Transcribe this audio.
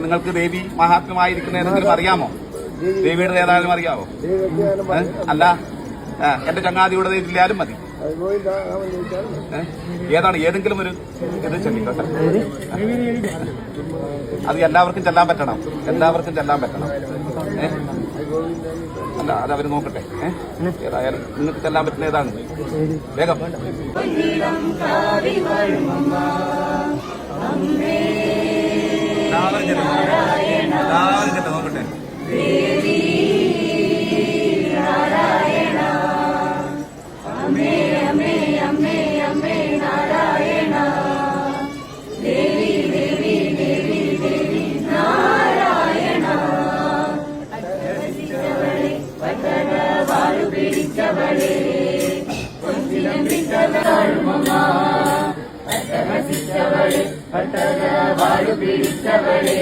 നിങ്ങൾക്ക് ദേവി മഹാത്മ്യമായിരിക്കുന്ന ഏതെങ്കിലും അറിയാമോ? ദേവിയുടെ ഏതായാലും അറിയാമോ? അല്ല, എന്റെ ചങ്ങാതിയുടെ ഇതില്ലാലും മതി. ഏതാണ് ഏതെങ്കിലും ഒരു ഇത് ചൊല്ലിക്കോട്ടെ. അത് എല്ലാവർക്കും ചെല്ലാൻ പറ്റണം, എല്ലാവർക്കും ചെല്ലാൻ പറ്റണം. അല്ല, അത് അവര് നോക്കട്ടെ. ഏതായാലും നിങ്ങൾക്ക് ചെല്ലാൻ പറ്റുന്ന ഏതാണ്? വേഗം നോക്കട്ടെ. പട്ടണ വാഴു പിടിച്ചവളെ